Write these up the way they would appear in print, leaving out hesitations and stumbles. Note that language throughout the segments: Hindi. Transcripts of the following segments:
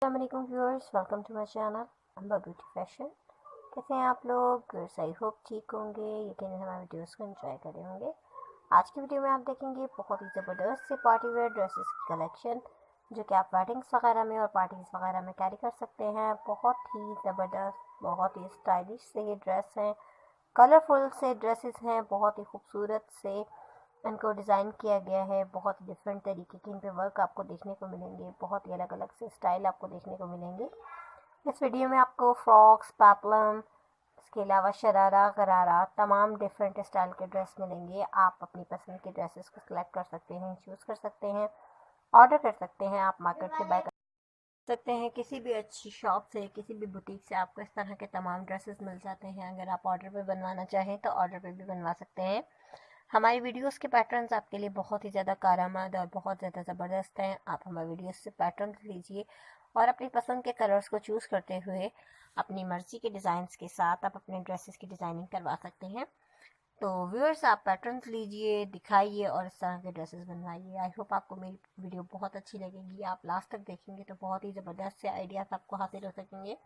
अस्सलाम viewers, welcome to my channel Amba beauty fashion. कैसे हैं आप लोग? आई होप ठीक होंगे। यकीन हमारे वीडियोस को एंजॉय करे होंगे। आज की वीडियो में आप देखेंगे बहुत ही ज़बरदस्त से पार्टी वेयर ड्रेसेस की कलेक्शन, जो कि आप वेडिंग्स वगैरह में और पार्टीज़ वगैरह में कैरी कर सकते हैं। बहुत ही ज़बरदस्त, बहुत ही स्टाइलिश से ये ड्रेस हैं, कलरफुल से ड्रेसेस हैं, बहुत ही खूबसूरत से इनको डिज़ाइन किया गया है। बहुत ही डिफरेंट तरीके के इन पे वर्क आपको देखने को मिलेंगे, बहुत ही अलग अलग से स्टाइल आपको देखने को मिलेंगे। इस वीडियो में आपको फ्रॉक्स, पेप्लम, इसके अलावा शरारा, गरारा, तमाम डिफरेंट स्टाइल के ड्रेस मिलेंगे। आप अपनी पसंद के ड्रेसेस को सिलेक्ट कर सकते हैं, चूज़ कर सकते हैं, ऑर्डर कर सकते हैं। आप मार्केट से बाय कर सकते हैं, किसी भी अच्छी शॉप से, किसी भी बुटीक से आपको इस तरह के तमाम ड्रेसेस मिल जाते हैं। अगर आप ऑर्डर पे बनवाना चाहें तो ऑर्डर पे भी बनवा सकते हैं। हमारी वीडियोस के पैटर्न्स आपके लिए बहुत ही ज़्यादा कारआमद और बहुत ज़्यादा ज़बरदस्त हैं। आप हमारे वीडियोस से पैटर्न लीजिए और अपनी पसंद के कलर्स को चूज़ करते हुए अपनी मर्ज़ी के डिज़ाइंस के साथ आप अपने ड्रेसेस की डिज़ाइनिंग करवा सकते हैं। तो व्यूअर्स, आप पैटर्न्स लीजिए, दिखाइए और इस तरह के ड्रेसेस बनवाइए। आई होप आपको मेरी वीडियो बहुत अच्छी लगेगी। आप लास्ट तक देखेंगे तो बहुत ही ज़बरदस्त से आइडियाज़ आपको हासिल हो सकेंगे।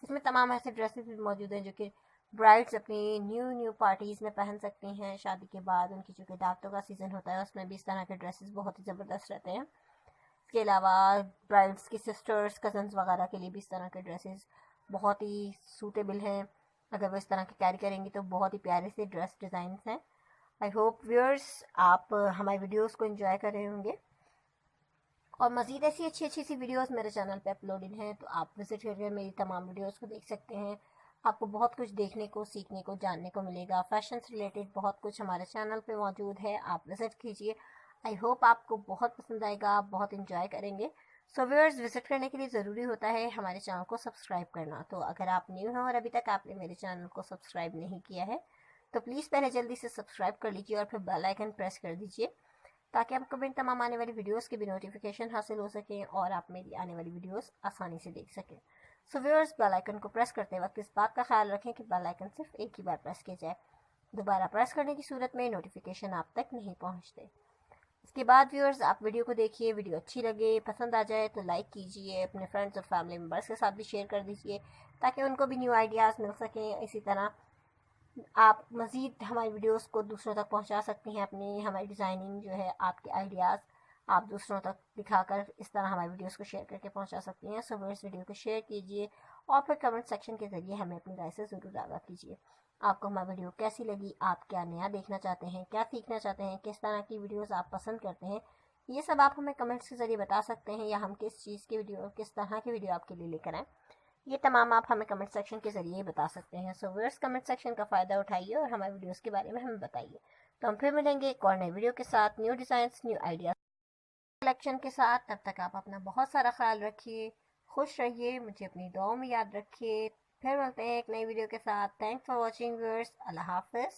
इसमें तमाम ऐसे ड्रेसेस भी मौजूद हैं जो कि ब्राइड्स अपनी न्यू पार्टीज़ में पहन सकती हैं। शादी के बाद उनकी चूँकि दावतों का सीज़न होता है, उसमें भी इस तरह के ड्रेसेस बहुत ही ज़बरदस्त रहते हैं। इसके अलावा ब्राइड्स की सिस्टर्स, कज़न्स वगैरह के लिए भी इस तरह के ड्रेसेस बहुत ही सूटेबल हैं। अगर वो इस तरह के कैरी करेंगी तो बहुत ही प्यारे से ड्रेस डिज़ाइंस हैं। आई होप व्यूअर्स आप हमारी वीडियोस को एंजॉय कर रहे होंगे और मज़ीद ऐसी अच्छी अच्छी सी वीडियोस मेरे चैनल पे अपलोडेड हैं, तो आप विज़िट करके मेरी तमाम वीडियोस को देख सकते हैं। आपको बहुत कुछ देखने को, सीखने को, जानने को मिलेगा। फैशन से रिलेटेड बहुत कुछ हमारे चैनल पे मौजूद है, आप विज़िट कीजिए। आई होप आपको बहुत पसंद आएगा, आप बहुत इंजॉय करेंगे। सो व्यूअर्स, विज़िट करने के लिए ज़रूरी होता है हमारे चैनल को सब्सक्राइब करना। तो अगर आप न्यू हैं और अभी तक आपने मेरे चैनल को सब्सक्राइब नहीं किया है तो प्लीज़ पहले जल्दी से सब्सक्राइब कर लीजिए और फिर बेल आइकन प्रेस कर दीजिए, ताकि आपको मेरी तमाम आने वाली वीडियोस की भी नोटिफिकेशन हासिल हो सके और आप मेरी आने वाली वीडियोस आसानी से देख सकें। सो व्यूअर्स, बेल आइकन को प्रेस करते वक्त इस बात का ख्याल रखें कि बेल आइकन सिर्फ एक ही बार प्रेस किया जाए, दोबारा प्रेस करने की सूरत में नोटिफिकेशन आप तक नहीं पहुंचते। इसके बाद व्यूअर्स, आप वीडियो को देखिए, वीडियो अच्छी लगे, पसंद आ जाए तो लाइक कीजिए, अपने फ्रेंड्स और फैमिली मेम्बर्स के साथ भी शेयर कर दीजिए, ताकि उनको भी न्यू आइडियाज़ मिल सकें। इसी तरह आप मज़ीद हमारी वीडियोस को दूसरों तक पहुंचा सकती हैं। अपनी हमारी डिज़ाइनिंग जो है, आपके आइडियाज़ आप दूसरों तक दिखाकर इस तरह हमारी वीडियोस को शेयर करके पहुंचा सकती हैं। सो इस वीडियो को शेयर कीजिए और फिर कमेंट सेक्शन के ज़रिए हमें अपनी राय से ज़रूर आगाह कीजिए। आपको हमारी वीडियो कैसी लगी, आप क्या नया देखना चाहते हैं, क्या सीखना चाहते हैं, किस तरह की वीडियोज़ आप पसंद करते हैं, ये सब आप हमें कमेंट्स के ज़रिए बता सकते हैं, या हम किस चीज़ की वीडियो, किस तरह की वीडियो आपके लिए लेकर आएँ, ये तमाम आप हमें कमेंट सेक्शन के ज़रिए बता सकते हैं। सो व्यूअर्स, कमेंट सेक्शन का फ़ायदा उठाइए और हमारे वीडियोस के बारे में हमें बताइए। तो हम फिर मिलेंगे एक और नई वीडियो के साथ, new designs, new ideas collection के साथ। तब तक आप अपना बहुत सारा ख्याल रखिए, खुश रहिए, मुझे अपनी दुआओं में याद रखिए। फिर मिलते हैं एक नई वीडियो के साथ। Thanks for watching viewers. अल्लाह हाफ़िज़।